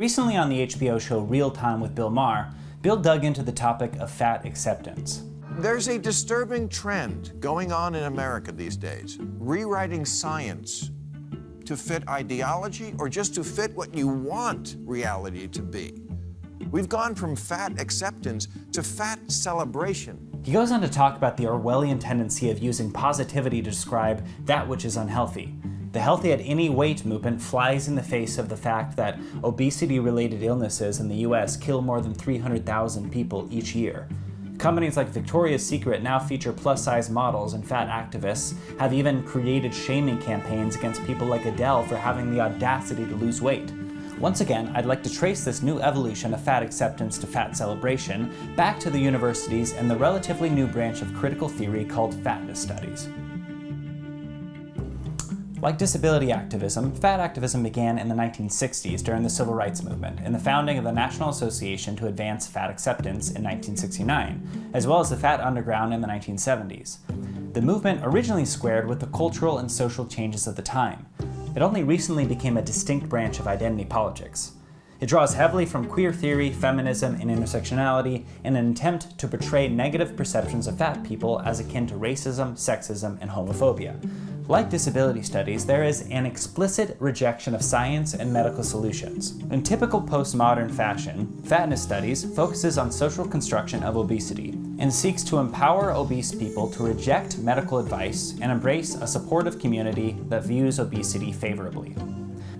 Recently on the HBO show Real Time with Bill Maher, Bill dug into the topic of fat acceptance. There's a disturbing trend going on in America these days, rewriting science to fit ideology or just to fit what you want reality to be. We've gone from fat acceptance to fat celebration. He goes on to talk about the Orwellian tendency of using positivity to describe that which is unhealthy. The healthy at any weight movement flies in the face of the fact that obesity-related illnesses in the US kill more than 300,000 people each year. Companies like Victoria's Secret now feature plus-size models, and fat activists have even created shaming campaigns against people like Adele for having the audacity to lose weight. Once again, I'd like to trace this new evolution of fat acceptance to fat celebration back to the universities and the relatively new branch of critical theory called fatness studies. Like disability activism, fat activism began in the 1960s during the Civil Rights Movement and the founding of the National Association to Advance Fat Acceptance in 1969, as well as the Fat Underground in the 1970s. The movement originally squared with the cultural and social changes of the time. It only recently became a distinct branch of identity politics. It draws heavily from queer theory, feminism, and intersectionality in an attempt to portray negative perceptions of fat people as akin to racism, sexism, and homophobia. Like disability studies, there is an explicit rejection of science and medical solutions. In typical postmodern fashion, fatness studies focuses on social construction of obesity and seeks to empower obese people to reject medical advice and embrace a supportive community that views obesity favorably.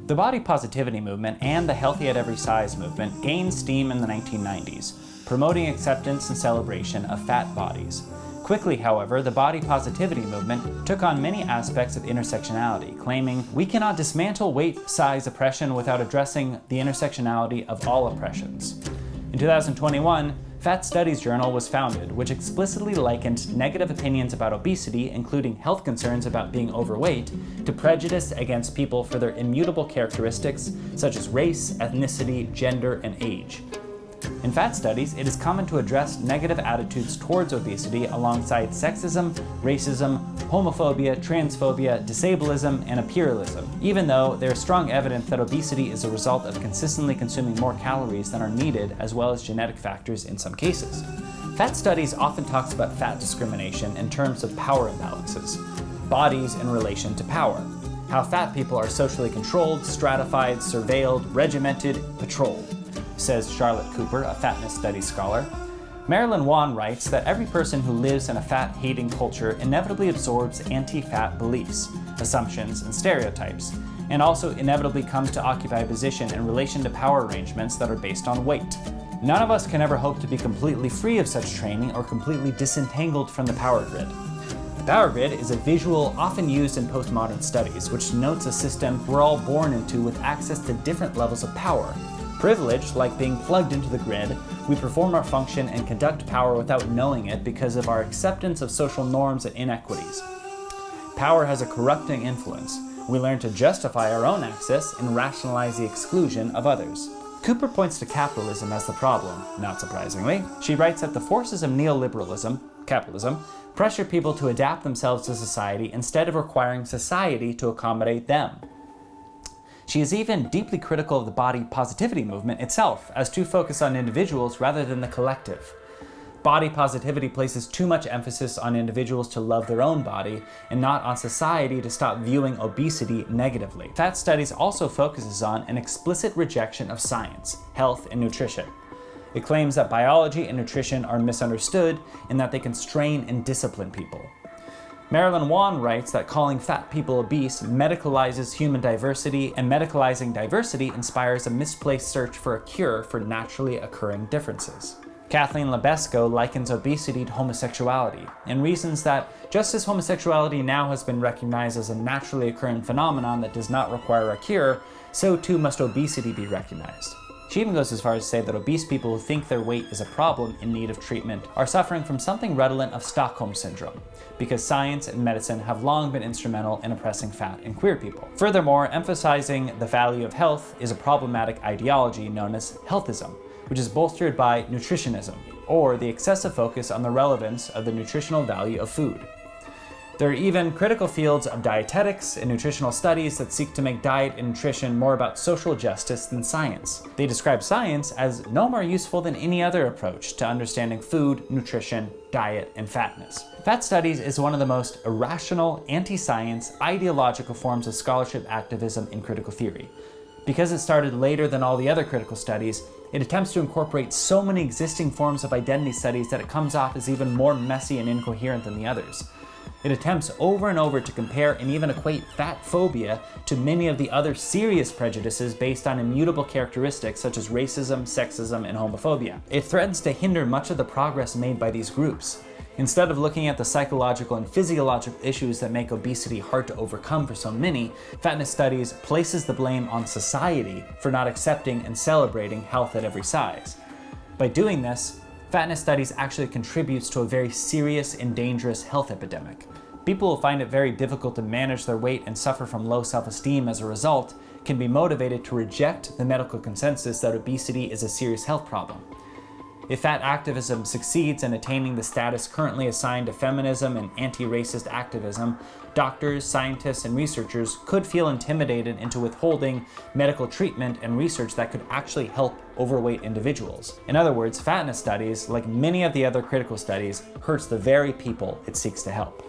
The body positivity movement and the healthy at every size movement gained steam in the 1990s, promoting acceptance and celebration of fat bodies. Quickly, however, the body positivity movement took on many aspects of intersectionality, claiming we cannot dismantle weight size oppression without addressing the intersectionality of all oppressions. In 2021, Fat Studies Journal was founded, which explicitly likened negative opinions about obesity, including health concerns about being overweight, to prejudice against people for their immutable characteristics such as race, ethnicity, gender, and age. In Fat Studies, it is common to address negative attitudes towards obesity alongside sexism, racism, homophobia, transphobia, disableism, and imperialism, even though there is strong evidence that obesity is a result of consistently consuming more calories than are needed, as well as genetic factors in some cases. Fat Studies often talks about fat discrimination in terms of power imbalances, bodies in relation to power, how fat people are socially controlled, stratified, surveilled, regimented, patrolled, says Charlotte Cooper, a fatness studies scholar. Marilyn Wan writes that every person who lives in a fat-hating culture inevitably absorbs anti-fat beliefs, assumptions, and stereotypes, and also inevitably comes to occupy a position in relation to power arrangements that are based on weight. None of us can ever hope to be completely free of such training or completely disentangled from the power grid. The power grid is a visual often used in postmodern studies, which denotes a system we're all born into with access to different levels of power. Privilege, like being plugged into the grid, we perform our function and conduct power without knowing it because of our acceptance of social norms and inequities. Power has a corrupting influence. We learn to justify our own access and rationalize the exclusion of others. Cooper points to capitalism as the problem, not surprisingly. She writes that the forces of neoliberalism, capitalism, pressure people to adapt themselves to society instead of requiring society to accommodate them. She is even deeply critical of the body positivity movement itself, as too focused on individuals rather than the collective. Body positivity places too much emphasis on individuals to love their own body and not on society to stop viewing obesity negatively. Fat Studies also focuses on an explicit rejection of science, health, and nutrition. It claims that biology and nutrition are misunderstood and that they constrain and discipline people. Marilyn Wan writes that calling fat people obese medicalizes human diversity, and medicalizing diversity inspires a misplaced search for a cure for naturally occurring differences. Kathleen Lebesco likens obesity to homosexuality, and reasons that just as homosexuality now has been recognized as a naturally occurring phenomenon that does not require a cure, so too must obesity be recognized. She even goes as far as to say that obese people who think their weight is a problem in need of treatment are suffering from something redolent of Stockholm Syndrome, because science and medicine have long been instrumental in oppressing fat and queer people. Furthermore, emphasizing the value of health is a problematic ideology known as healthism, which is bolstered by nutritionism, or the excessive focus on the relevance of the nutritional value of food. There are even critical fields of dietetics and nutritional studies that seek to make diet and nutrition more about social justice than science. They describe science as no more useful than any other approach to understanding food, nutrition, diet, and fatness. Fat studies is one of the most irrational, anti-science, ideological forms of scholarship activism in critical theory. Because it started later than all the other critical studies, it attempts to incorporate so many existing forms of identity studies that it comes off as even more messy and incoherent than the others. It attempts over and over to compare and even equate fat phobia to many of the other serious prejudices based on immutable characteristics such as racism, sexism, and homophobia. It threatens to hinder much of the progress made by these groups. Instead of looking at the psychological and physiological issues that make obesity hard to overcome for so many, fatness studies places the blame on society for not accepting and celebrating health at every size. By doing this, fatness studies actually contributes to a very serious and dangerous health epidemic. People will find it very difficult to manage their weight and suffer from low self-esteem as a result, can be motivated to reject the medical consensus that obesity is a serious health problem. If fat activism succeeds in attaining the status currently assigned to feminism and anti-racist activism, doctors, scientists, and researchers could feel intimidated into withholding medical treatment and research that could actually help overweight individuals. In other words, fatness studies, like many of the other critical studies, hurts the very people it seeks to help.